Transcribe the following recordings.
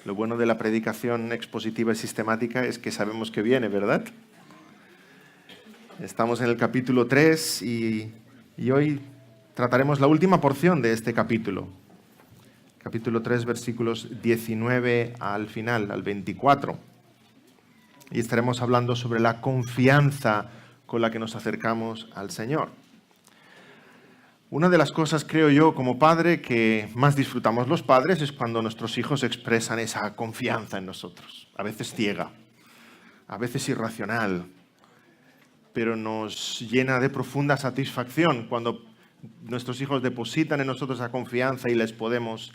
Lo bueno de la predicación expositiva y sistemática es que sabemos que viene, ¿verdad? Estamos en el capítulo 3 y hoy trataremos la última porción de este capítulo. Capítulo 3, versículos 19 al final, al 24. Y estaremos hablando sobre la confianza con la que nos acercamos al Señor. Una de las cosas, creo yo, como padre, que más disfrutamos los padres es cuando nuestros hijos expresan esa confianza en nosotros. A veces ciega, a veces irracional, pero nos llena de profunda satisfacción cuando nuestros hijos depositan en nosotros esa confianza y les podemos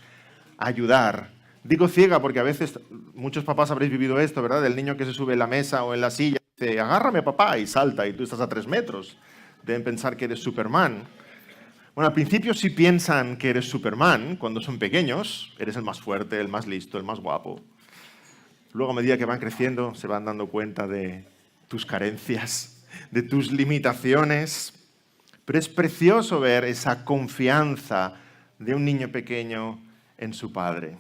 ayudar. Digo ciega porque a veces, muchos papás habréis vivido esto, ¿verdad? El niño que se sube en la mesa o en la silla y dice, agárrame papá, y salta, y tú estás a 3 metros. Deben pensar que eres Superman. Bueno, al principio sí piensan que eres Superman cuando son pequeños, eres el más fuerte, el más listo, el más guapo. Luego, a medida que van creciendo, se van dando cuenta de tus carencias, de tus limitaciones. Pero es precioso ver esa confianza de un niño pequeño en su padre.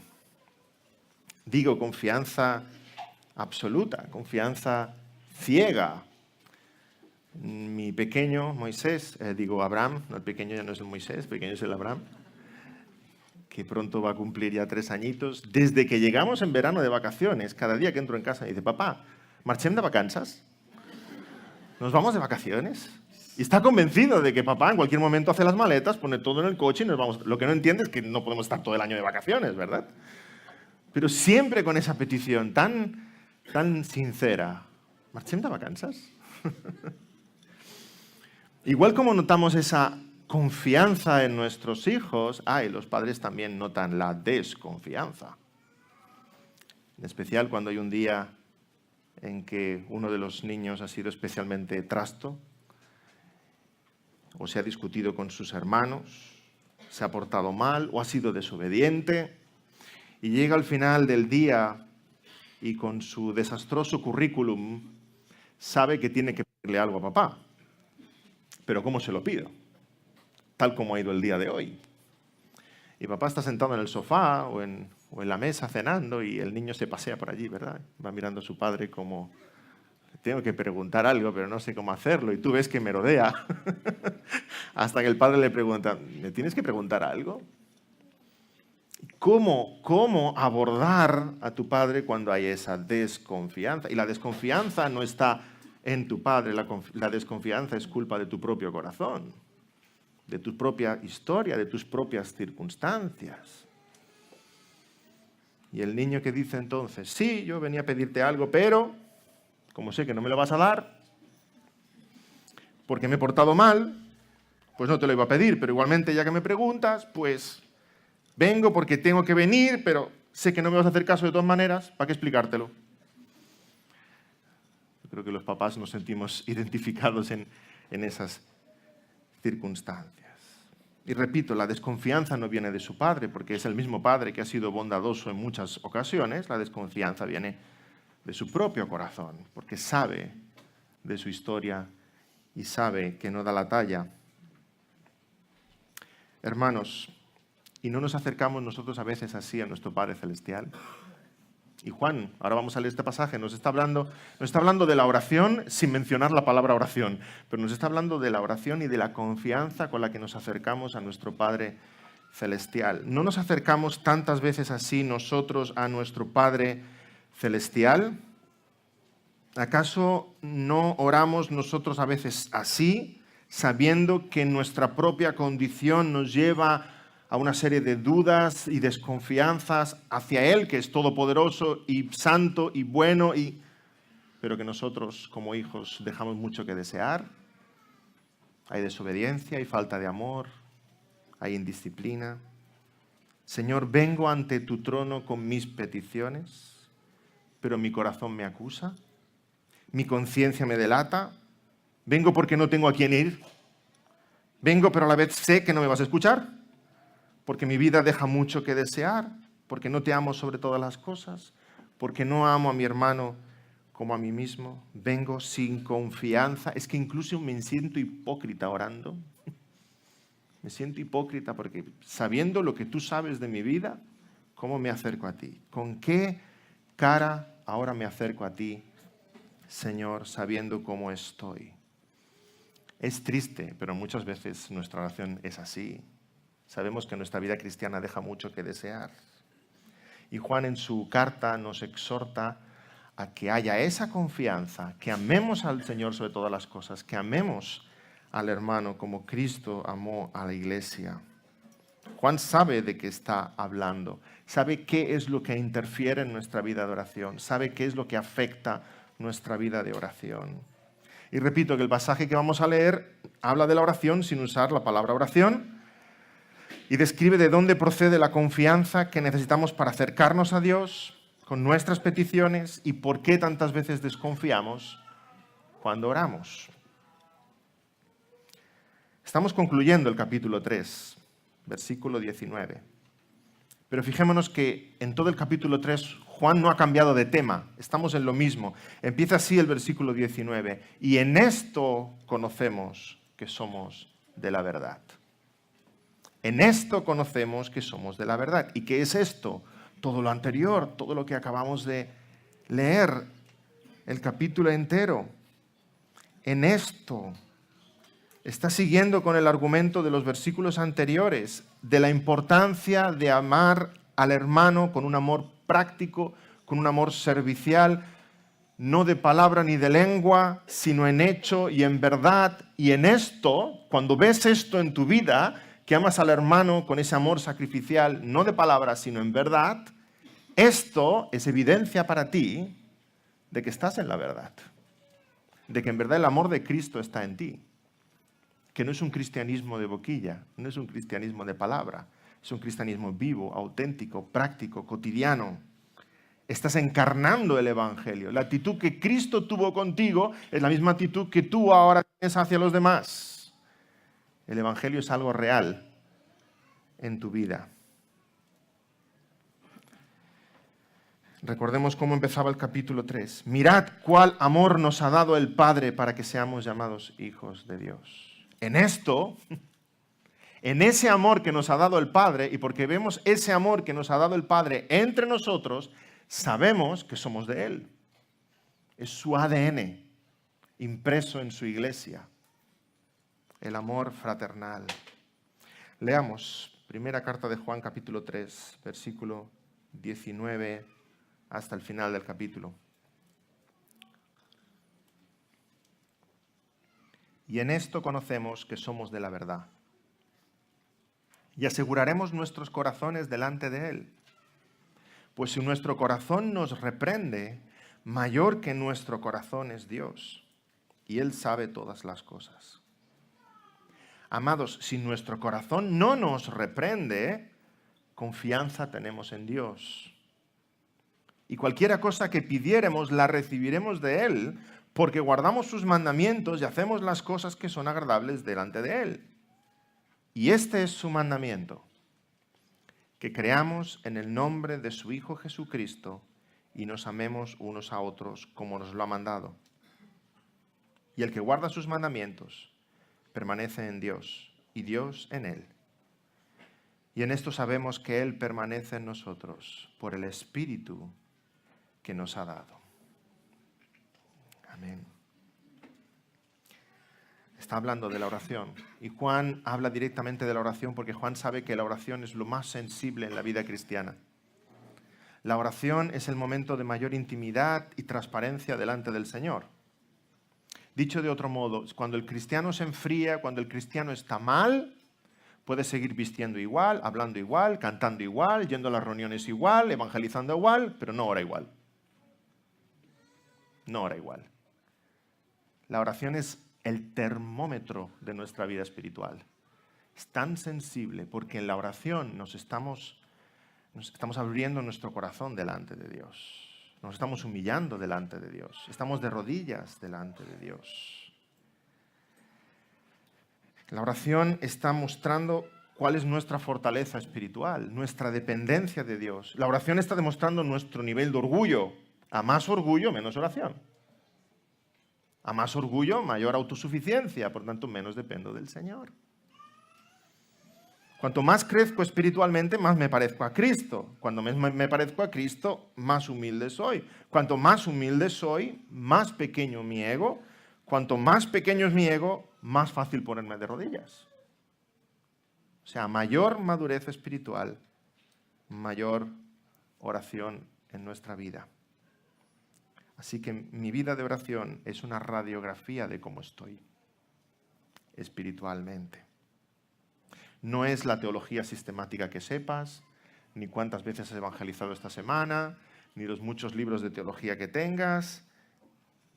Digo, confianza absoluta, confianza ciega. Mi pequeño Moisés, Abraham, no, el pequeño ya no es el Moisés, el pequeño es el Abraham, que pronto va a cumplir ya 3 añitos. Desde que llegamos en verano de vacaciones, cada día que entro en casa me dice, papá, ¿marchem de vacanzas? ¿Nos vamos de vacaciones? Y está convencido de que papá en cualquier momento hace las maletas, pone todo en el coche y nos vamos. Lo que no entiende es que no podemos estar todo el año de vacaciones, ¿verdad? Pero siempre con esa petición tan sincera, ¿marchem de vacanzas? Igual como notamos esa confianza en nuestros hijos, los padres también notan la desconfianza. En especial cuando hay un día en que uno de los niños ha sido especialmente trasto, o se ha discutido con sus hermanos, se ha portado mal o ha sido desobediente, y llega al final del día y con su desastroso currículum sabe que tiene que pedirle algo a papá. Pero ¿cómo se lo pido? Tal como ha ido el día de hoy. Y papá está sentado en el sofá o en la mesa cenando y el niño se pasea por allí, ¿verdad? Va mirando a su padre como, tengo que preguntar algo, pero no sé cómo hacerlo. Y tú ves que merodea. Hasta que el padre le pregunta, ¿me tienes que preguntar algo? ¿Cómo abordar a tu padre cuando hay esa desconfianza? Y la desconfianza no está en tu padre, la desconfianza es culpa de tu propio corazón, de tu propia historia, de tus propias circunstancias. Y el niño que dice entonces, sí, yo venía a pedirte algo, pero como sé que no me lo vas a dar, porque me he portado mal, pues no te lo iba a pedir, pero igualmente ya que me preguntas, pues vengo porque tengo que venir, pero sé que no me vas a hacer caso de todas maneras, ¿para qué explicártelo? Creo que los papás nos sentimos identificados en esas circunstancias. Y repito, la desconfianza no viene de su padre, porque es el mismo padre que ha sido bondadoso en muchas ocasiones. La desconfianza viene de su propio corazón, porque sabe de su historia y sabe que no da la talla. Hermanos, ¿y no nos acercamos nosotros a veces así a nuestro Padre Celestial? Y Juan, ahora vamos a leer este pasaje, nos está hablando de la oración sin mencionar la palabra oración, pero nos está hablando de la oración y de la confianza con la que nos acercamos a nuestro Padre Celestial. ¿No nos acercamos tantas veces así nosotros a nuestro Padre Celestial? ¿Acaso no oramos nosotros a veces así, sabiendo que nuestra propia condición nos lleva a una serie de dudas y desconfianzas hacia Él, que es todopoderoso y santo y bueno, pero que nosotros como hijos dejamos mucho que desear? Hay desobediencia, hay falta de amor, hay indisciplina. Señor, vengo ante tu trono con mis peticiones, pero mi corazón me acusa, mi conciencia me delata, vengo porque no tengo a quién ir, vengo pero a la vez sé que no me vas a escuchar, porque mi vida deja mucho que desear, porque no te amo sobre todas las cosas, porque no amo a mi hermano como a mí mismo, vengo sin confianza. Es que incluso me siento hipócrita orando. Me siento hipócrita porque sabiendo lo que tú sabes de mi vida, ¿Cómo me acerco a ti? ¿Con qué cara ahora me acerco a ti, Señor, sabiendo cómo estoy? Es triste, pero muchas veces nuestra oración es así. Sabemos que nuestra vida cristiana deja mucho que desear. Y Juan en su carta nos exhorta a que haya esa confianza, que amemos al Señor sobre todas las cosas, que amemos al hermano como Cristo amó a la iglesia. Juan sabe de qué está hablando, sabe qué es lo que interfiere en nuestra vida de oración, sabe qué es lo que afecta nuestra vida de oración. Y repito que el pasaje que vamos a leer habla de la oración sin usar la palabra oración y describe de dónde procede la confianza que necesitamos para acercarnos a Dios con nuestras peticiones y por qué tantas veces desconfiamos cuando oramos. Estamos concluyendo el capítulo 3, versículo 19. Pero fijémonos que en todo el capítulo 3 Juan no ha cambiado de tema, estamos en lo mismo. Empieza así el versículo 19. Y en esto conocemos que somos de la verdad. En esto conocemos que somos de la verdad. ¿Y qué es esto? Todo lo anterior, todo lo que acabamos de leer, el capítulo entero. En esto está siguiendo con el argumento de los versículos anteriores, de la importancia de amar al hermano con un amor práctico, con un amor servicial, no de palabra ni de lengua, sino en hecho y en verdad. Y en esto, cuando ves esto en tu vida, que amas al hermano con ese amor sacrificial, no de palabra, sino en verdad, esto es evidencia para ti de que estás en la verdad, de que en verdad el amor de Cristo está en ti, que no es un cristianismo de boquilla, no es un cristianismo de palabra, es un cristianismo vivo, auténtico, práctico, cotidiano. Estás encarnando el Evangelio. La actitud que Cristo tuvo contigo es la misma actitud que tú ahora tienes hacia los demás. El Evangelio es algo real en tu vida. Recordemos cómo empezaba el capítulo 3. Mirad cuál amor nos ha dado el Padre para que seamos llamados hijos de Dios. En esto, en ese amor que nos ha dado el Padre, y porque vemos ese amor que nos ha dado el Padre entre nosotros, sabemos que somos de Él. Es su ADN impreso en su iglesia. El amor fraternal. Leamos primera carta de Juan, capítulo 3, versículo 19 hasta el final del capítulo. Y en esto conocemos que somos de la verdad. Y aseguraremos nuestros corazones delante de Él. Pues si nuestro corazón nos reprende, mayor que nuestro corazón es Dios. Y Él sabe todas las cosas. Amados, si nuestro corazón no nos reprende, confianza tenemos en Dios. Y cualquiera cosa que pidiéremos la recibiremos de Él, porque guardamos sus mandamientos y hacemos las cosas que son agradables delante de Él. Y este es su mandamiento, que creamos en el nombre de su Hijo Jesucristo y nos amemos unos a otros como nos lo ha mandado. Y el que guarda sus mandamientos permanece en Dios y Dios en él. Y en esto sabemos que Él permanece en nosotros por el Espíritu que nos ha dado. Amén. Está hablando de la oración. Y Juan habla directamente de la oración porque Juan sabe que la oración es lo más sensible en la vida cristiana. La oración es el momento de mayor intimidad y transparencia delante del Señor. Dicho de otro modo, cuando el cristiano se enfría, cuando el cristiano está mal, puede seguir vistiendo igual, hablando igual, cantando igual, yendo a las reuniones igual, evangelizando igual, pero no ora igual. No ora igual. La oración es el termómetro de nuestra vida espiritual. Es tan sensible porque en la oración nos estamos abriendo nuestro corazón delante de Dios. Nos estamos humillando delante de Dios. Estamos de rodillas delante de Dios. La oración está mostrando cuál es nuestra fortaleza espiritual, nuestra dependencia de Dios. La oración está demostrando nuestro nivel de orgullo. A más orgullo, menos oración. A más orgullo, mayor autosuficiencia. Por tanto, menos dependo del Señor. Cuanto más crezco espiritualmente, más me parezco a Cristo. Cuando me parezco a Cristo, más humilde soy. Cuanto más humilde soy, más pequeño mi ego. Cuanto más pequeño es mi ego, más fácil ponerme de rodillas. O sea, mayor madurez espiritual, mayor oración en nuestra vida. Así que mi vida de oración es una radiografía de cómo estoy espiritualmente. No es la teología sistemática que sepas, ni cuántas veces has evangelizado esta semana, ni los muchos libros de teología que tengas,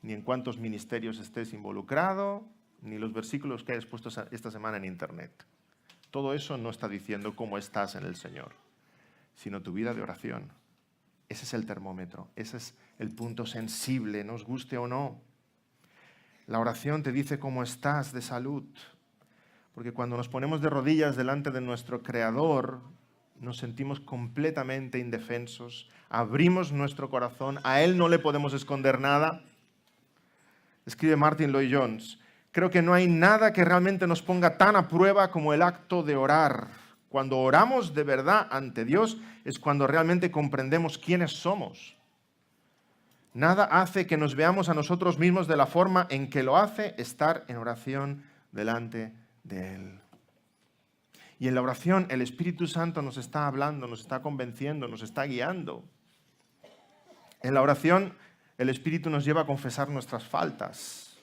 ni en cuántos ministerios estés involucrado, ni los versículos que hayas puesto esta semana en internet. Todo eso no está diciendo cómo estás en el Señor, sino tu vida de oración. Ese es el termómetro, ese es el punto sensible, nos guste o no. La oración te dice cómo estás de salud. Porque cuando nos ponemos de rodillas delante de nuestro Creador, nos sentimos completamente indefensos, abrimos nuestro corazón, a Él no le podemos esconder nada. Escribe Martin Lloyd-Jones, creo que no hay nada que realmente nos ponga tan a prueba como el acto de orar. Cuando oramos de verdad ante Dios es cuando realmente comprendemos quiénes somos. Nada hace que nos veamos a nosotros mismos de la forma en que lo hace estar en oración delante de Él. Y en la oración el Espíritu Santo nos está hablando, nos está convenciendo, nos está guiando. En la oración el Espíritu nos lleva a confesar nuestras faltas.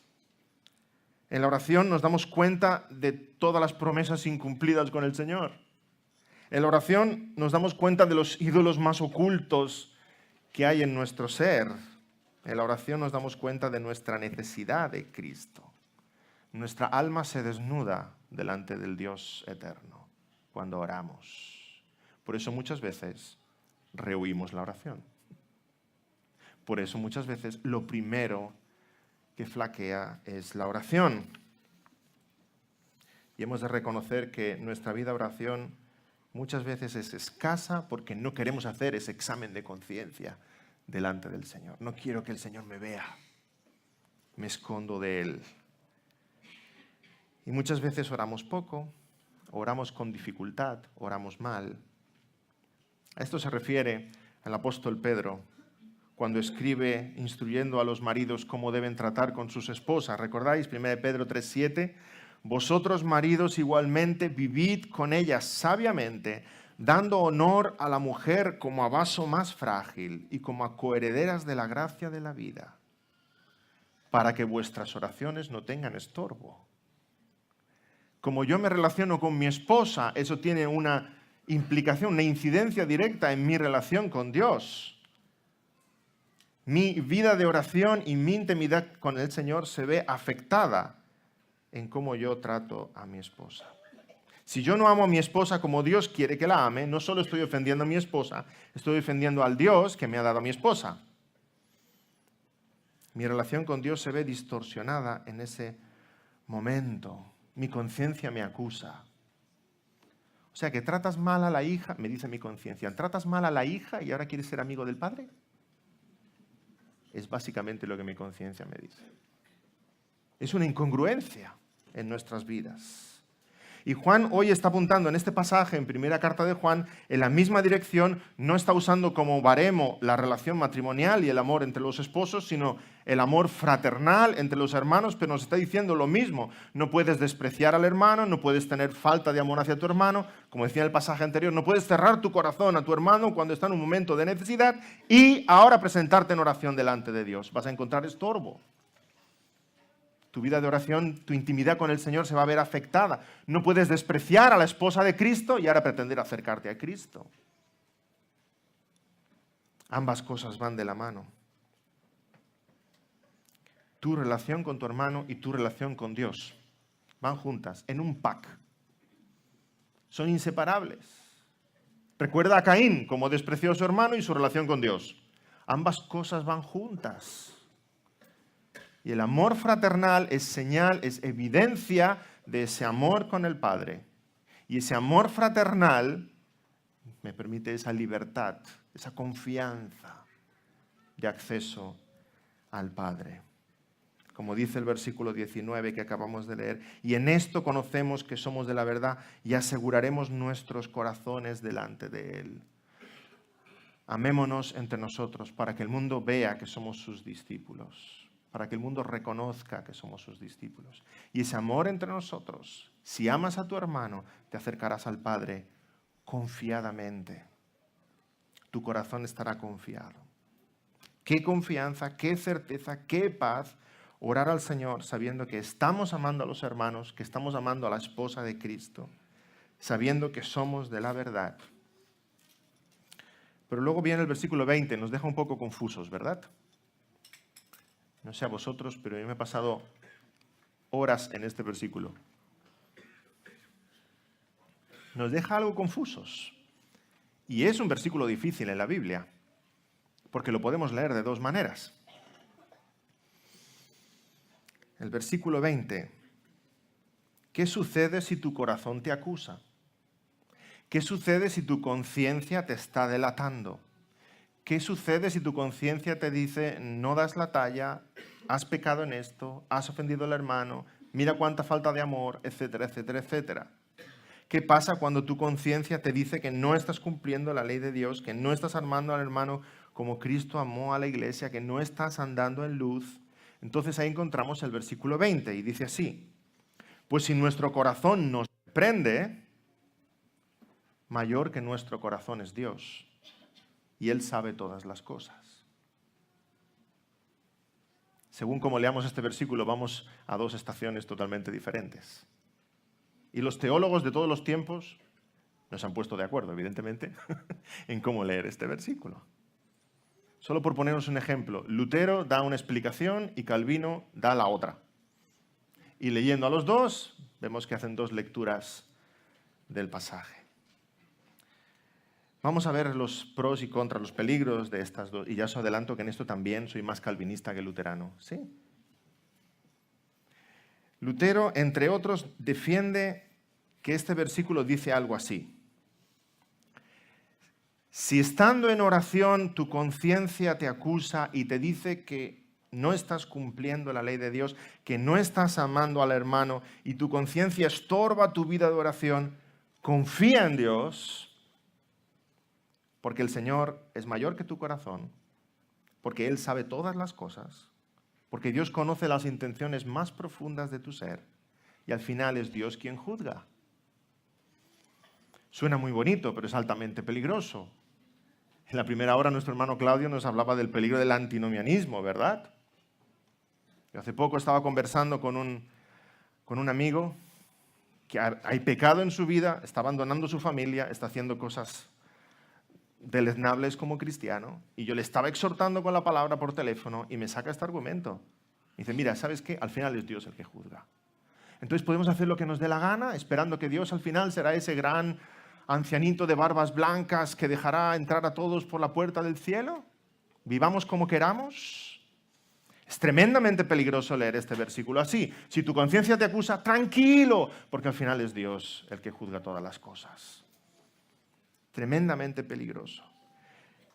En la oración nos damos cuenta de todas las promesas incumplidas con el Señor. En la oración nos damos cuenta de los ídolos más ocultos que hay en nuestro ser. En la oración nos damos cuenta de nuestra necesidad de Cristo. Nuestra alma se desnuda delante del Dios eterno cuando oramos. Por eso muchas veces rehuimos la oración. Por eso muchas veces lo primero que flaquea es la oración. Y hemos de reconocer que nuestra vida de oración muchas veces es escasa porque no queremos hacer ese examen de conciencia delante del Señor. No quiero que el Señor me vea. Me escondo de Él. Y muchas veces oramos poco, oramos con dificultad, oramos mal. A esto se refiere el apóstol Pedro cuando escribe instruyendo a los maridos cómo deben tratar con sus esposas. ¿Recordáis? 1 Pedro 3:7. Vosotros, maridos, igualmente vivid con ellas sabiamente, dando honor a la mujer como a vaso más frágil y como a coherederas de la gracia de la vida, para que vuestras oraciones no tengan estorbo. Como yo me relaciono con mi esposa, eso tiene una implicación, una incidencia directa en mi relación con Dios. Mi vida de oración y mi intimidad con el Señor se ve afectada en cómo yo trato a mi esposa. Si yo no amo a mi esposa como Dios quiere que la ame, no solo estoy ofendiendo a mi esposa, estoy ofendiendo al Dios que me ha dado a mi esposa. Mi relación con Dios se ve distorsionada en ese momento. Mi conciencia me acusa. O sea, que tratas mal a la hija, me dice mi conciencia, ¿tratas mal a la hija y ahora quieres ser amigo del padre? Es básicamente lo que mi conciencia me dice. Es una incongruencia en nuestras vidas. Y Juan hoy está apuntando en este pasaje, en primera carta de Juan, en la misma dirección, no está usando como baremo la relación matrimonial y el amor entre los esposos, sino el amor fraternal entre los hermanos, pero nos está diciendo lo mismo. No puedes despreciar al hermano, no puedes tener falta de amor hacia tu hermano, como decía en el pasaje anterior, no puedes cerrar tu corazón a tu hermano cuando está en un momento de necesidad y ahora presentarte en oración delante de Dios. Vas a encontrar estorbo. Tu vida de oración, tu intimidad con el Señor se va a ver afectada. No puedes despreciar a la esposa de Cristo y ahora pretender acercarte a Cristo. Ambas cosas van de la mano. Tu relación con tu hermano y tu relación con Dios van juntas, en un pack. Son inseparables. Recuerda a Caín, cómo despreció a su hermano y su relación con Dios. Ambas cosas van juntas. Y el amor fraternal es señal, es evidencia de ese amor con el Padre. Y ese amor fraternal me permite esa libertad, esa confianza de acceso al Padre. como dice el versículo 19 que acabamos de leer, y en esto conocemos que somos de la verdad y aseguraremos nuestros corazones delante de Él. Amémonos entre nosotros para que el mundo vea que somos sus discípulos, para que el mundo reconozca que somos sus discípulos. Y ese amor entre nosotros, si amas a tu hermano, te acercarás al Padre confiadamente. Tu corazón estará confiado. Qué confianza, qué certeza, qué paz orar al Señor sabiendo que estamos amando a los hermanos, que estamos amando a la esposa de Cristo, sabiendo que somos de la verdad. Pero luego viene el versículo 20, nos deja un poco confusos, ¿verdad? No sé a vosotros, pero yo me he pasado horas en este versículo. Nos deja algo confusos. Y es un versículo difícil en la Biblia, porque lo podemos leer de dos maneras. El versículo 20. ¿Qué sucede si tu corazón te acusa? ¿Qué sucede si tu conciencia te está delatando? ¿Qué sucede si tu conciencia te dice, no das la talla, has pecado en esto, has ofendido al hermano, mira cuánta falta de amor, etcétera, etcétera, etcétera? ¿Qué pasa cuando tu conciencia te dice que no estás cumpliendo la ley de Dios, que no estás amando al hermano como Cristo amó a la iglesia, que no estás andando en luz? Entonces ahí encontramos el versículo 20 y dice así, pues si nuestro corazón nos prende, mayor que nuestro corazón es Dios, y Él sabe todas las cosas. Según como leamos este versículo, vamos a dos estaciones totalmente diferentes. Y los teólogos de todos los tiempos nos han puesto de acuerdo, evidentemente, en cómo leer este versículo. Solo por ponernos un ejemplo, Lutero da una explicación y Calvino da la otra. Y leyendo a los dos, vemos que hacen dos lecturas del pasaje. Vamos a ver los pros y contras, los peligros de estas dos. Y ya os adelanto que en esto también soy más calvinista que luterano. ¿Sí? Lutero, entre otros, defiende que este versículo dice algo así. Si estando en oración tu conciencia te acusa y te dice que no estás cumpliendo la ley de Dios, que no estás amando al hermano y tu conciencia estorba tu vida de oración, confía en Dios, porque el Señor es mayor que tu corazón, porque Él sabe todas las cosas, porque Dios conoce las intenciones más profundas de tu ser y al final es Dios quien juzga. Suena muy bonito, pero es altamente peligroso. En la primera hora nuestro hermano Claudio nos hablaba del peligro del antinomianismo, ¿verdad? Yo hace poco estaba conversando con un amigo que hay pecado en su vida, está abandonando su familia, está haciendo cosas deleznables como cristiano, y yo le estaba exhortando con la palabra por teléfono y me saca este argumento. Dice, mira, ¿sabes qué? Al final es Dios el que juzga. Entonces podemos hacer lo que nos dé la gana, esperando que Dios al final será ese gran ancianito de barbas blancas que dejará entrar a todos por la puerta del cielo. Vivamos como queramos. Es tremendamente peligroso leer este versículo así. Si tu conciencia te acusa, tranquilo, porque al final es Dios el que juzga todas las cosas. Tremendamente peligroso.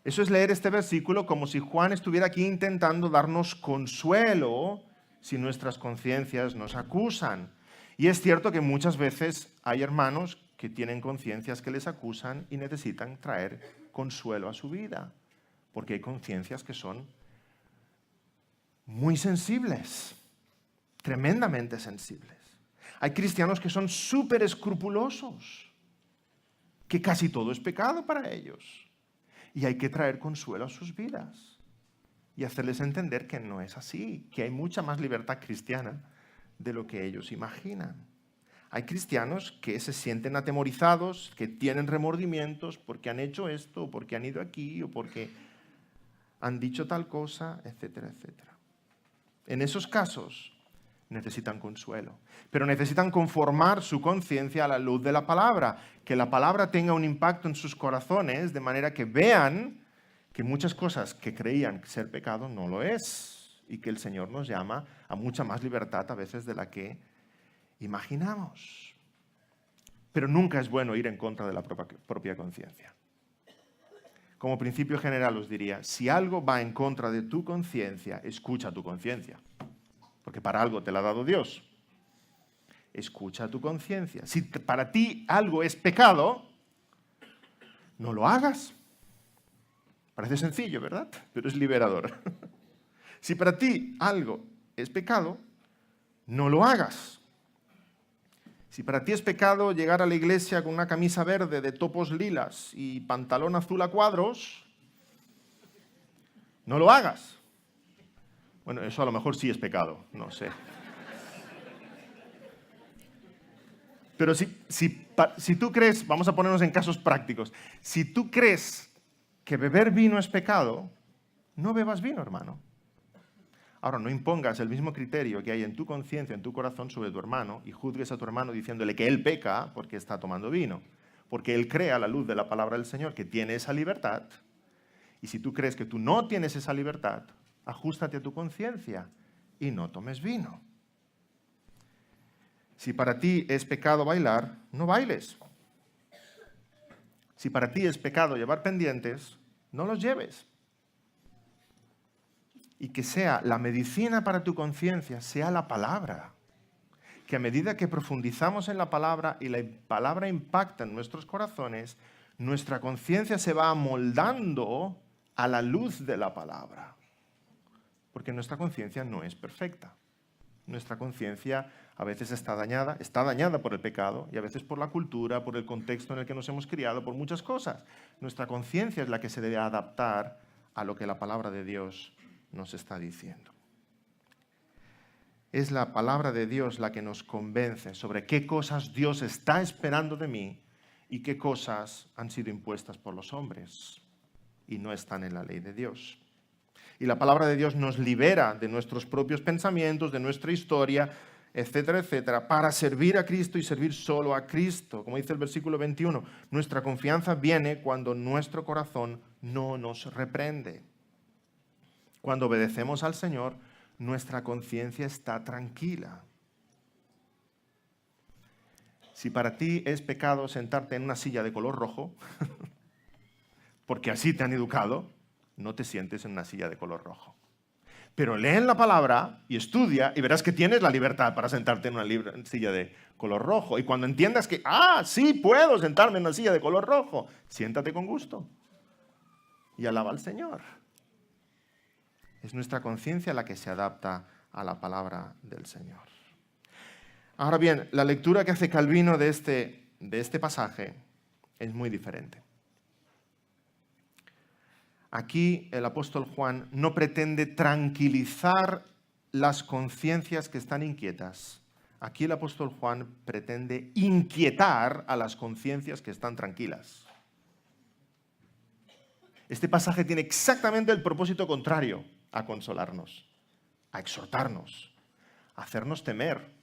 Eso es leer este versículo como si Juan estuviera aquí intentando darnos consuelo si nuestras conciencias nos acusan. Y es cierto que muchas veces hay hermanos que tienen conciencias que les acusan y necesitan traer consuelo a su vida, porque hay conciencias que son muy sensibles, tremendamente sensibles. Hay cristianos que son súper escrupulosos, que casi todo es pecado para ellos. Y hay que traer consuelo a sus vidas y hacerles entender que no es así, que hay mucha más libertad cristiana de lo que ellos imaginan. Hay cristianos que se sienten atemorizados, que tienen remordimientos porque han hecho esto, o porque han ido aquí, o porque han dicho tal cosa, etcétera, etcétera. En esos casos necesitan consuelo, pero necesitan conformar su conciencia a la luz de la palabra, que la palabra tenga un impacto en sus corazones, de manera que vean que muchas cosas que creían ser pecado no lo es, y que el Señor nos llama a mucha más libertad a veces de la que imaginamos. Pero nunca es bueno ir en contra de la propia conciencia. Como principio general os diría, si algo va en contra de tu conciencia, escucha tu conciencia. porque para algo te la ha dado Dios. Escucha tu conciencia. Si para ti algo es pecado, no lo hagas. Parece sencillo, ¿verdad? Pero es liberador. Si para ti algo es pecado, no lo hagas. Si para ti es pecado llegar a la iglesia con una camisa verde de topos lilas y pantalón azul a cuadros, no lo hagas. Bueno, eso a lo mejor sí es pecado, no sé. Pero si tú crees, vamos a ponernos en casos prácticos, si tú crees que beber vino es pecado, no bebas vino, hermano. Ahora, no impongas el mismo criterio que hay en tu conciencia, en tu corazón sobre tu hermano y juzgues a tu hermano diciéndole que él peca porque está tomando vino. Porque él cree a la luz de la palabra del Señor que tiene esa libertad. Y si tú crees que tú no tienes esa libertad, ajústate a tu conciencia y no tomes vino. Si para ti es pecado bailar, no bailes. Si para ti es pecado llevar pendientes, no los lleves. Y que sea la medicina para tu conciencia, sea la palabra. Que a medida que profundizamos en la palabra y la palabra impacta en nuestros corazones, nuestra conciencia se va amoldando a la luz de la palabra. Porque nuestra conciencia no es perfecta. Nuestra conciencia a veces está dañada por el pecado y a veces por la cultura, por el contexto en el que nos hemos criado, por muchas cosas. Nuestra conciencia es la que se debe adaptar a lo que la palabra de Dios nos está diciendo. Es la palabra de Dios la que nos convence sobre qué cosas Dios está esperando de mí y qué cosas han sido impuestas por los hombres y no están en la ley de Dios. Y la palabra de Dios nos libera de nuestros propios pensamientos, de nuestra historia, etcétera, etcétera, para servir a Cristo y servir solo a Cristo. Como dice el versículo 21, nuestra confianza viene cuando nuestro corazón no nos reprende. Cuando obedecemos al Señor, nuestra conciencia está tranquila. Si para ti es pecado sentarte en una silla de color rojo, porque así te han educado, no te sientes en una silla de color rojo. Pero lee la palabra y estudia y verás que tienes la libertad para sentarte en una silla de color rojo. Y cuando entiendas que, sí puedo sentarme en una silla de color rojo, siéntate con gusto y alaba al Señor. Es nuestra conciencia la que se adapta a la palabra del Señor. Ahora bien, la lectura que hace Calvino de este pasaje es muy diferente. Aquí el apóstol Juan no pretende tranquilizar las conciencias que están inquietas. Aquí el apóstol Juan pretende inquietar a las conciencias que están tranquilas. Este pasaje tiene exactamente el propósito contrario a consolarnos, a exhortarnos, a hacernos temer.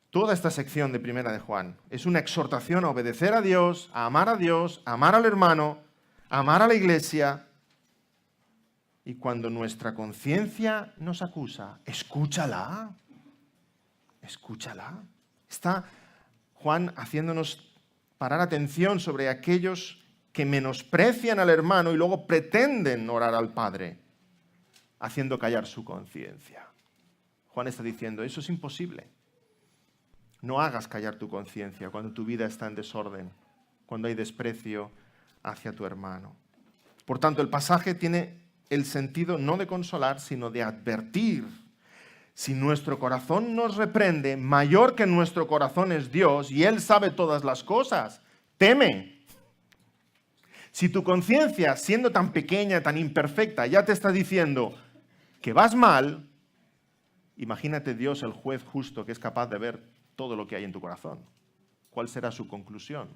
Toda esta sección de Primera de Juan es una exhortación a obedecer a Dios, a amar al hermano, a amar a la iglesia. Y cuando nuestra conciencia nos acusa, escúchala. Escúchala. Está Juan haciéndonos parar atención sobre aquellos que menosprecian al hermano y luego pretenden orar al Padre, haciendo callar su conciencia. Juan está diciendo, eso es imposible. No hagas callar tu conciencia cuando tu vida está en desorden, cuando hay desprecio hacia tu hermano. Por tanto, el pasaje tiene el sentido no de consolar, sino de advertir. Si nuestro corazón nos reprende, mayor que nuestro corazón es Dios y Él sabe todas las cosas. Teme. Si tu conciencia, siendo tan pequeña, tan imperfecta, ya te está diciendo que vas mal, imagínate Dios, el juez justo, que es capaz de ver todo lo que hay en tu corazón. ¿Cuál será su conclusión?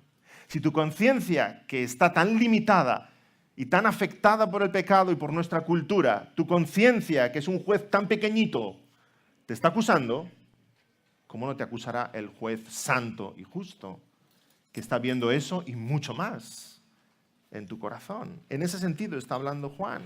Si tu conciencia, que está tan limitada y tan afectada por el pecado y por nuestra cultura, tu conciencia, que es un juez tan pequeñito, te está acusando, ¿cómo no te acusará el juez santo y justo, que está viendo eso y mucho más en tu corazón? En ese sentido está hablando Juan.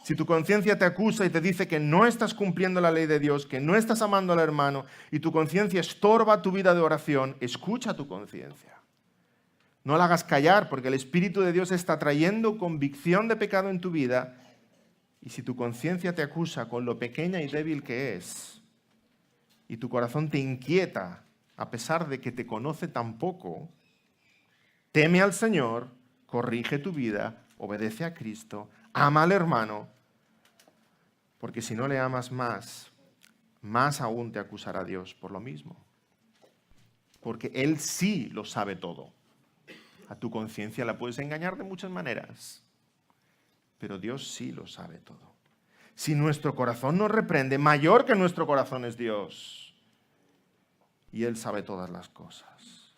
Si tu conciencia te acusa y te dice que no estás cumpliendo la ley de Dios, que no estás amando al hermano y tu conciencia estorba tu vida de oración, escucha tu conciencia. No la hagas callar porque el Espíritu de Dios está trayendo convicción de pecado en tu vida Y si tu conciencia te acusa con lo pequeña y débil que es, y tu corazón te inquieta a pesar de que te conoce tan poco, teme al Señor, corrige tu vida, obedece a Cristo, ama al hermano, porque si no le amas más aún te acusará Dios por lo mismo. Porque Él sí lo sabe todo. A tu conciencia la puedes engañar de muchas maneras, pero Dios sí lo sabe todo. Si nuestro corazón nos reprende, mayor que nuestro corazón es Dios. Y Él sabe todas las cosas.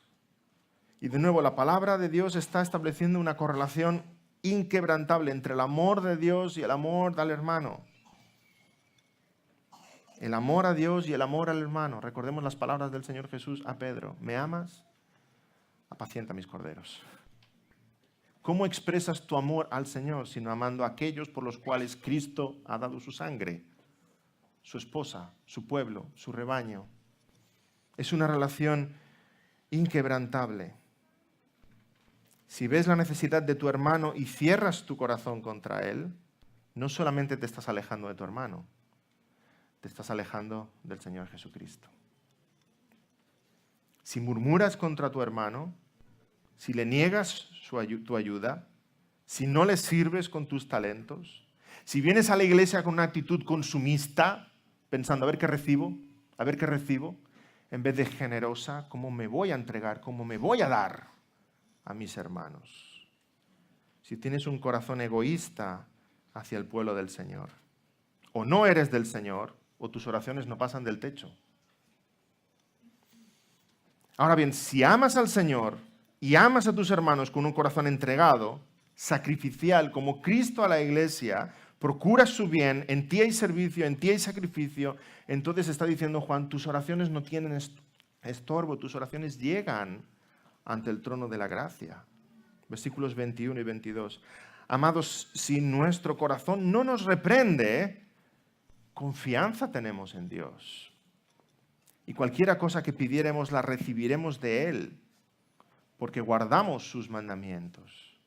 Y de nuevo, la palabra de Dios está estableciendo una correlación inquebrantable entre el amor de Dios y el amor al hermano. El amor a Dios y el amor al hermano. Recordemos las palabras del Señor Jesús a Pedro. ¿Me amas? Apacienta mis corderos. ¿Cómo expresas tu amor al Señor sino amando a aquellos por los cuales Cristo ha dado su sangre? Su esposa, su pueblo, su rebaño. Es una relación inquebrantable. Si ves la necesidad de tu hermano y cierras tu corazón contra él, no solamente te estás alejando de tu hermano, te estás alejando del Señor Jesucristo. Si murmuras contra tu hermano, si le niegas tu ayuda, si no le sirves con tus talentos, si vienes a la iglesia con una actitud consumista, pensando a ver qué recibo, en vez de generosa, cómo me voy a entregar, cómo me voy a dar a mis hermanos. Si tienes un corazón egoísta hacia el pueblo del Señor, o no eres del Señor, o tus oraciones no pasan del techo. Ahora bien, si amas al Señor y amas a tus hermanos con un corazón entregado, sacrificial, como Cristo a la iglesia, procuras su bien, en ti hay servicio, en ti hay sacrificio, entonces está diciendo Juan, tus oraciones no tienen estorbo, tus oraciones llegan ante el trono de la gracia. Versículos 21 y 22. Amados, si nuestro corazón no nos reprende, confianza tenemos en Dios. Y cualquiera cosa que pidiéremos la recibiremos de Él, porque guardamos sus mandamientos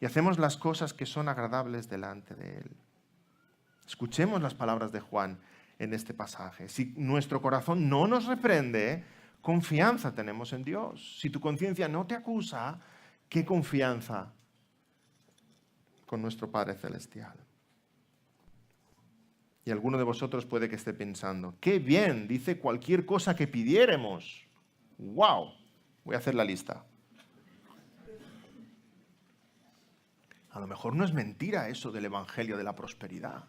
y hacemos las cosas que son agradables delante de Él. Escuchemos las palabras de Juan en este pasaje. Si nuestro corazón no nos reprende, confianza tenemos en Dios. Si tu conciencia no te acusa, ¿qué confianza con nuestro Padre Celestial? Y alguno de vosotros puede que esté pensando, qué bien, dice cualquier cosa que pidiéremos. ¡Wow! Voy a hacer la lista. A lo mejor no es mentira eso del Evangelio de la prosperidad.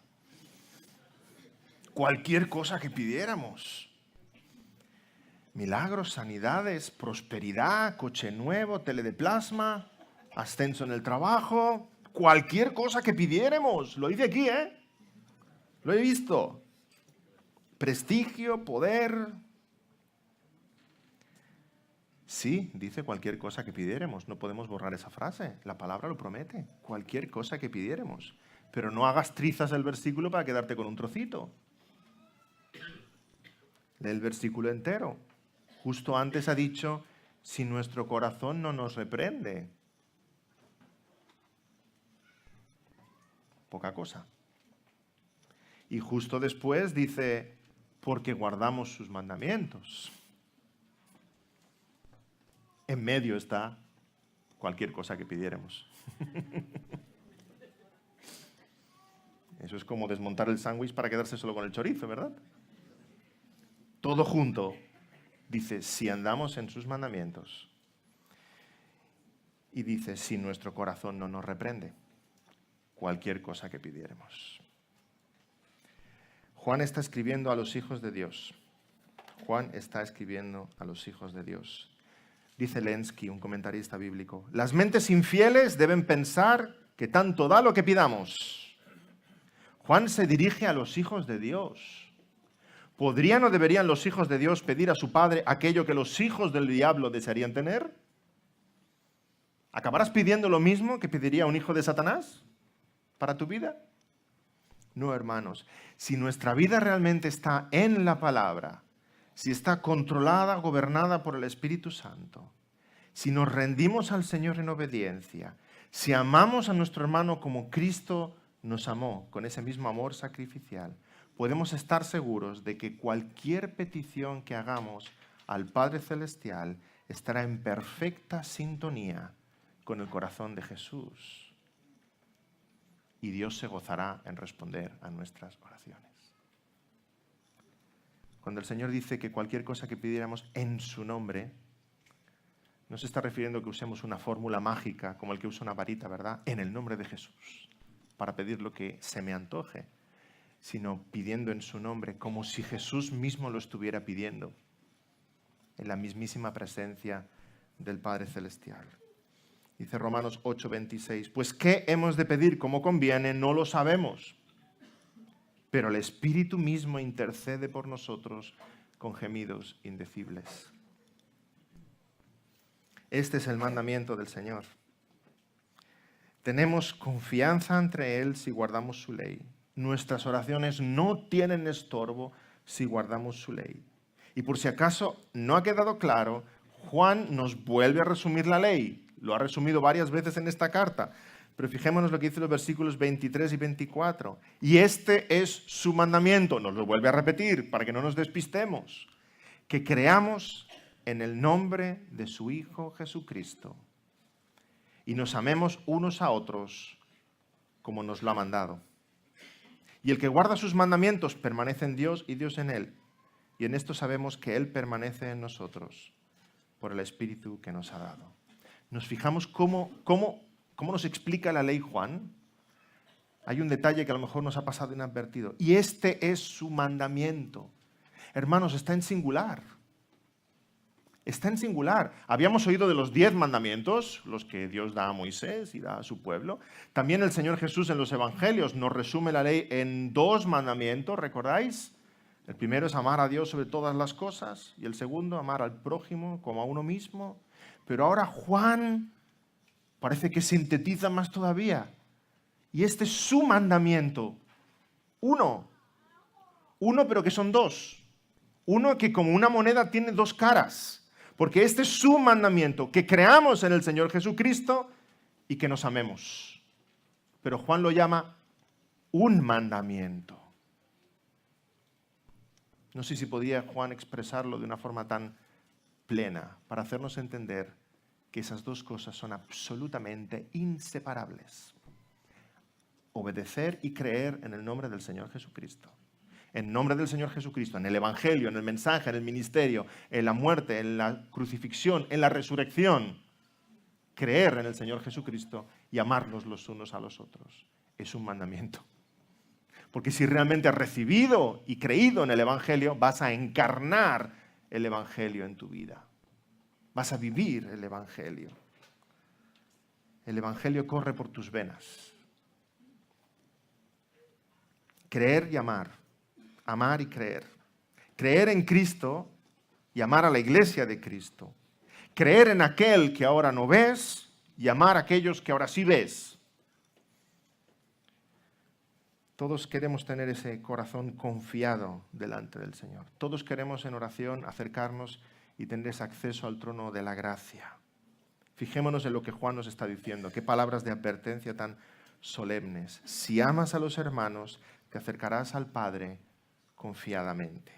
Cualquier cosa que pidiéramos. Milagros, sanidades, prosperidad, coche nuevo, tele de plasma, ascenso en el trabajo. Cualquier cosa que pidiéramos. Lo dice aquí, ¿eh? Lo he visto. Prestigio, poder. Sí, dice cualquier cosa que pidiéramos. No podemos borrar esa frase. La palabra lo promete. Cualquier cosa que pidiéramos. Pero no hagas trizas el versículo para quedarte con un trocito. Lee el versículo entero. Justo antes ha dicho, si nuestro corazón no nos reprende. Poca cosa. Y justo después dice, porque guardamos sus mandamientos. En medio está cualquier cosa que pidiéramos. Eso es como desmontar el sándwich para quedarse solo con el chorizo, ¿verdad? Todo junto. Dice, si andamos en sus mandamientos. Y dice, si nuestro corazón no nos reprende. Cualquier cosa que pidiéramos. Juan está escribiendo a los hijos de Dios. Juan está escribiendo a los hijos de Dios. Dice Lenski, un comentarista bíblico, las mentes infieles deben pensar que tanto da lo que pidamos. Juan se dirige a los hijos de Dios. ¿Podrían o deberían los hijos de Dios pedir a su Padre aquello que los hijos del diablo desearían tener? ¿Acabarás pidiendo lo mismo que pediría un hijo de Satanás para tu vida? No, hermanos. Si nuestra vida realmente está en la palabra, si está controlada, gobernada por el Espíritu Santo, si nos rendimos al Señor en obediencia, si amamos a nuestro hermano como Cristo nos amó con ese mismo amor sacrificial, podemos estar seguros de que cualquier petición que hagamos al Padre Celestial estará en perfecta sintonía con el corazón de Jesús. Y Dios se gozará en responder a nuestras oraciones. Cuando el Señor dice que cualquier cosa que pidiéramos en su nombre, no se está refiriendo a que usemos una fórmula mágica como el que usa una varita, ¿verdad? En el nombre de Jesús, para pedir lo que se me antoje, sino pidiendo en su nombre como si Jesús mismo lo estuviera pidiendo, en la mismísima presencia del Padre Celestial. Dice Romanos 8:26, pues ¿qué hemos de pedir como conviene? No lo sabemos, pero el Espíritu mismo intercede por nosotros con gemidos indecibles. Este es el mandamiento del Señor. Tenemos confianza entre Él si guardamos su ley. Nuestras oraciones no tienen estorbo si guardamos su ley. Y por si acaso no ha quedado claro, Juan nos vuelve a resumir la ley. Lo ha resumido varias veces en esta carta. Pero fijémonos lo que dice los versículos 23 y 24. Y este es su mandamiento. Nos lo vuelve a repetir para que no nos despistemos. Que creamos en el nombre de su Hijo Jesucristo y nos amemos unos a otros como nos lo ha mandado. Y el que guarda sus mandamientos permanece en Dios y Dios en él. Y en esto sabemos que Él permanece en nosotros por el Espíritu que nos ha dado. Nos fijamos cómo nos explica la ley Juan. Hay un detalle que a lo mejor nos ha pasado inadvertido. Y este es su mandamiento. Hermanos, está en singular. Está en singular. Habíamos oído de los 10 mandamientos, los que Dios da a Moisés y da a su pueblo. También el Señor Jesús en los Evangelios nos resume la ley en 2 mandamientos, ¿recordáis? El primero es amar a Dios sobre todas las cosas y el segundo, amar al prójimo como a uno mismo. Pero ahora Juan parece que sintetiza más todavía. Y este es su mandamiento. Uno, pero que son 2. Uno que como una moneda tiene 2 caras. Porque este es su mandamiento, que creamos en el Señor Jesucristo y que nos amemos. Pero Juan lo llama un mandamiento. No sé si podía Juan expresarlo de una forma tan plena para hacernos entender que esas 2 cosas son absolutamente inseparables. Obedecer y creer en el nombre del Señor Jesucristo. En nombre del Señor Jesucristo, en el Evangelio, en el mensaje, en el ministerio, en la muerte, en la crucifixión, en la resurrección. Creer en el Señor Jesucristo y amarnos los unos a los otros. Es un mandamiento. Porque si realmente has recibido y creído en el Evangelio, vas a encarnar el Evangelio en tu vida. Vas a vivir el Evangelio. El Evangelio corre por tus venas. Creer y amar. Amar y creer. Creer en Cristo y amar a la iglesia de Cristo. Creer en aquel que ahora no ves y amar a aquellos que ahora sí ves. Todos queremos tener ese corazón confiado delante del Señor. Todos queremos en oración acercarnos y tener ese acceso al trono de la gracia. Fijémonos en lo que Juan nos está diciendo. Qué palabras de advertencia tan solemnes. Si amas a los hermanos, te acercarás al Padre confiadamente.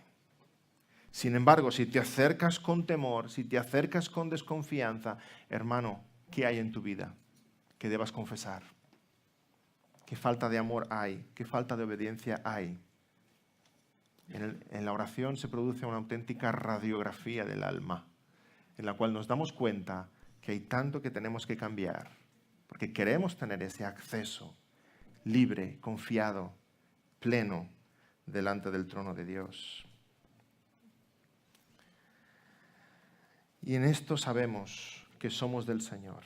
Sin embargo, si te acercas con temor, si te acercas con desconfianza, hermano, ¿qué hay en tu vida que debas confesar? ¿Qué falta de amor hay? ¿Qué falta de obediencia hay? En la oración se produce una auténtica radiografía del alma, en la cual nos damos cuenta que hay tanto que tenemos que cambiar, porque queremos tener ese acceso libre, confiado, pleno, delante del trono de Dios. Y en esto sabemos que somos del Señor,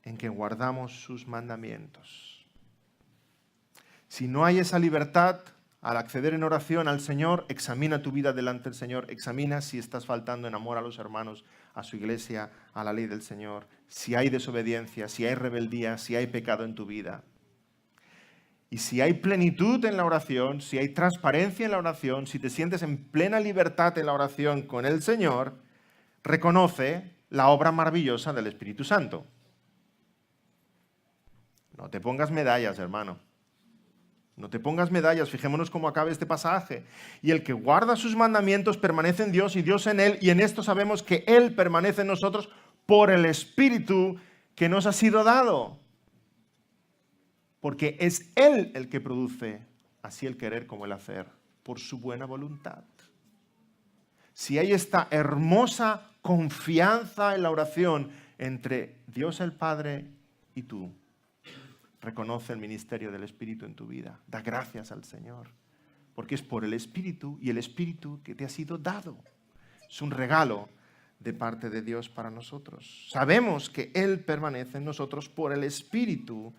en que guardamos sus mandamientos. Si no hay esa libertad, al acceder en oración al Señor, examina tu vida delante del Señor, examina si estás faltando en amor a los hermanos, a su iglesia, a la ley del Señor, si hay desobediencia, si hay rebeldía, si hay pecado en tu vida. Y si hay plenitud en la oración, si hay transparencia en la oración, si te sientes en plena libertad en la oración con el Señor, reconoce la obra maravillosa del Espíritu Santo. No te pongas medallas, hermano. No te pongas medallas, fijémonos cómo acaba este pasaje. Y el que guarda sus mandamientos permanece en Dios y Dios en él, y en esto sabemos que Él permanece en nosotros por el Espíritu que nos ha sido dado. Porque es Él el que produce así el querer como el hacer, por su buena voluntad. Si hay esta hermosa confianza en la oración entre Dios el Padre y tú, reconoce el ministerio del Espíritu en tu vida. Da gracias al Señor, porque es por el Espíritu y el Espíritu que te ha sido dado. Es un regalo de parte de Dios para nosotros. Sabemos que Él permanece en nosotros por el Espíritu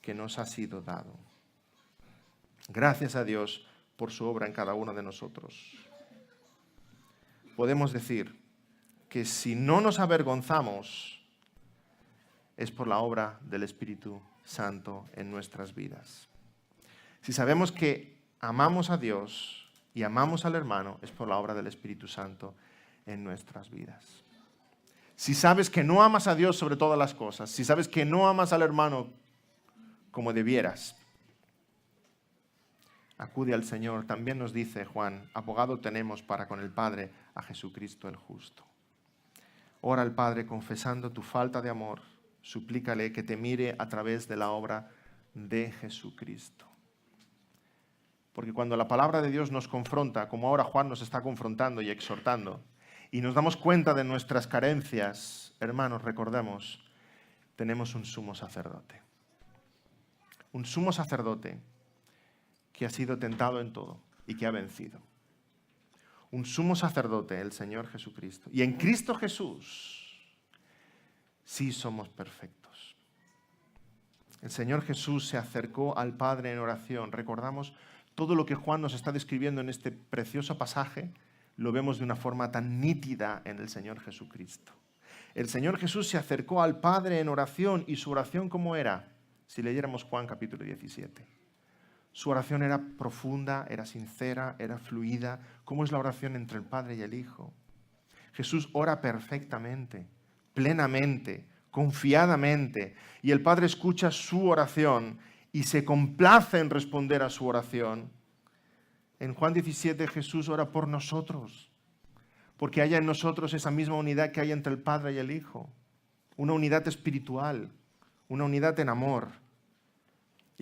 que nos ha sido dado. Gracias a Dios por su obra en cada uno de nosotros. Podemos decir que si no nos avergonzamos, es por la obra del Espíritu Santo en nuestras vidas. Si sabemos que amamos a Dios y amamos al hermano, es por la obra del Espíritu Santo en nuestras vidas. Si sabes que no amas a Dios sobre todas las cosas, si sabes que no amas al hermano como debieras, acude al Señor. También nos dice Juan, abogado tenemos para con el Padre, a Jesucristo el justo. Ora al Padre confesando tu falta de amor, suplícale que te mire a través de la obra de Jesucristo. Porque cuando la palabra de Dios nos confronta, como ahora Juan nos está confrontando y exhortando, y nos damos cuenta de nuestras carencias, hermanos, recordemos, tenemos un sumo sacerdote. Un sumo sacerdote que ha sido tentado en todo y que ha vencido. Un sumo sacerdote, el Señor Jesucristo. Y en Cristo Jesús sí somos perfectos. El Señor Jesús se acercó al Padre en oración. Recordamos todo lo que Juan nos está describiendo en este precioso pasaje, lo vemos de una forma tan nítida en el Señor Jesucristo. El Señor Jesús se acercó al Padre en oración, y su oración, ¿cómo era? Si leyéramos Juan capítulo 17. Su oración era profunda, era sincera, era fluida. ¿Cómo es la oración entre el Padre y el Hijo? Jesús ora perfectamente, plenamente, confiadamente, y el Padre escucha su oración y se complace en responder a su oración. En Juan 17 Jesús ora por nosotros, porque haya en nosotros esa misma unidad que hay entre el Padre y el Hijo, una unidad espiritual, una unidad en amor.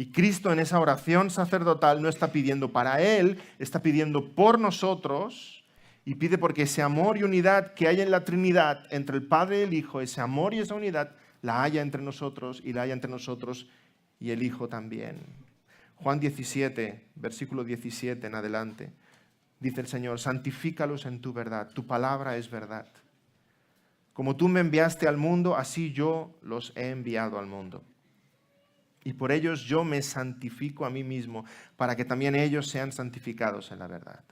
Y Cristo en esa oración sacerdotal no está pidiendo para Él, está pidiendo por nosotros, y pide porque ese amor y unidad que hay en la Trinidad entre el Padre y el Hijo, ese amor y esa unidad la haya entre nosotros, y la haya entre nosotros y el Hijo también. Juan 17, versículo 17 en adelante, dice el Señor, santifícalos en tu verdad, tu palabra es verdad. Como tú me enviaste al mundo, así yo los he enviado al mundo. Y por ellos yo me santifico a mí mismo, para que también ellos sean santificados en la verdad.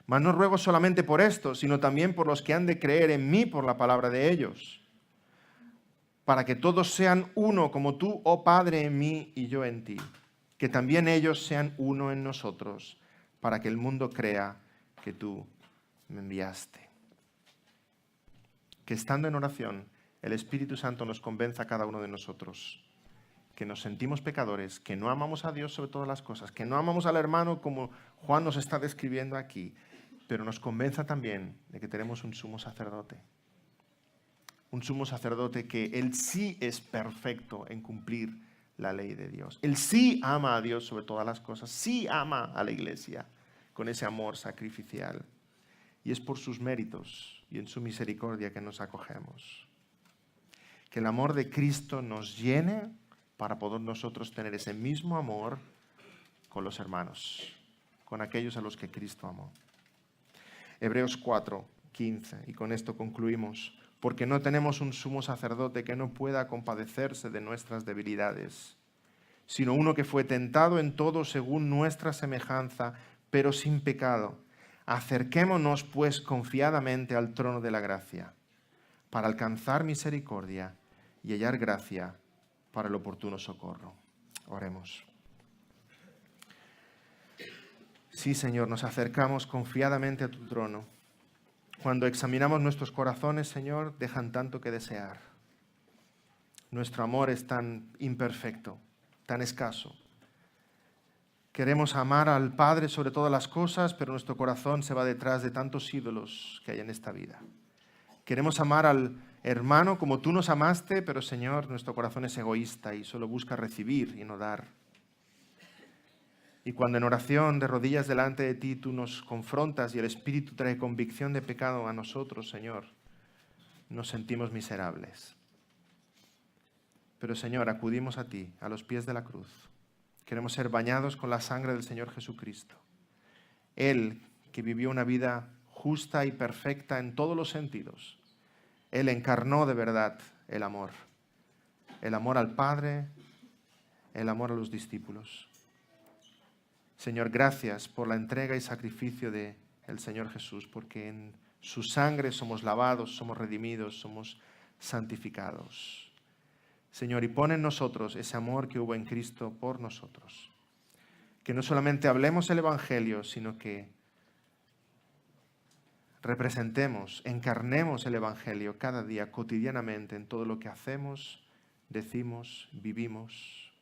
Mas no ruego solamente por esto, sino también por los que han de creer en mí por la palabra de ellos, para que todos sean uno, como tú, oh Padre, en mí y yo en ti. Que también ellos sean uno en nosotros, para que el mundo crea que tú me enviaste. Que estando en oración, el Espíritu Santo nos convenza a cada uno de nosotros que nos sentimos pecadores, que no amamos a Dios sobre todas las cosas, que no amamos al hermano como Juan nos está describiendo aquí, pero nos convenza también de que tenemos un sumo sacerdote. Un sumo sacerdote que Él sí es perfecto en cumplir la ley de Dios. Él sí ama a Dios sobre todas las cosas, sí ama a la iglesia con ese amor sacrificial. Y es por sus méritos y en su misericordia que nos acogemos. Que el amor de Cristo nos llene para poder nosotros tener ese mismo amor con los hermanos, con aquellos a los que Cristo amó. Hebreos 4, 15, y con esto concluimos. Porque no tenemos un sumo sacerdote que no pueda compadecerse de nuestras debilidades, sino uno que fue tentado en todo según nuestra semejanza, pero sin pecado. Acerquémonos, pues, confiadamente al trono de la gracia, para alcanzar misericordia y hallar gracia para el oportuno socorro. Oremos. Sí, Señor, nos acercamos confiadamente a tu trono. Cuando examinamos nuestros corazones, Señor, dejan tanto que desear. Nuestro amor es tan imperfecto, tan escaso. Queremos amar al Padre sobre todas las cosas, pero nuestro corazón se va detrás de tantos ídolos que hay en esta vida. Queremos amar al hermano como tú nos amaste, pero Señor, nuestro corazón es egoísta y solo busca recibir y no dar. Y cuando en oración, de rodillas delante de ti, tú nos confrontas y el Espíritu trae convicción de pecado a nosotros, Señor, nos sentimos miserables. Pero Señor, acudimos a ti, a los pies de la cruz. Queremos ser bañados con la sangre del Señor Jesucristo. Él, que vivió una vida justa y perfecta en todos los sentidos. Él encarnó de verdad el amor al Padre, el amor a los discípulos. Señor, gracias por la entrega y sacrificio del Señor Jesús, porque en su sangre somos lavados, somos redimidos, somos santificados. Señor, y pon en nosotros ese amor que hubo en Cristo por nosotros. Que no solamente hablemos el Evangelio, sino que representemos, encarnemos el Evangelio cada día, cotidianamente, en todo lo que hacemos, decimos, vivimos.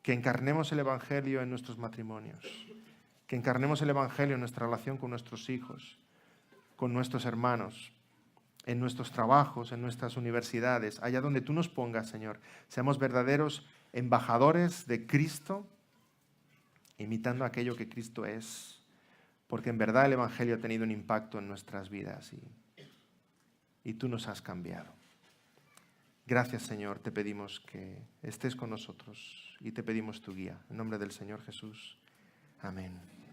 Que encarnemos el Evangelio en nuestros matrimonios. Que encarnemos el Evangelio en nuestra relación con nuestros hijos, con nuestros hermanos, en nuestros trabajos, en nuestras universidades, allá donde tú nos pongas, Señor. Seamos verdaderos embajadores de Cristo, imitando aquello que Cristo es, porque en verdad el Evangelio ha tenido un impacto en nuestras vidas y tú nos has cambiado. Gracias, Señor, te pedimos que estés con nosotros y te pedimos tu guía. En nombre del Señor Jesús. Amén.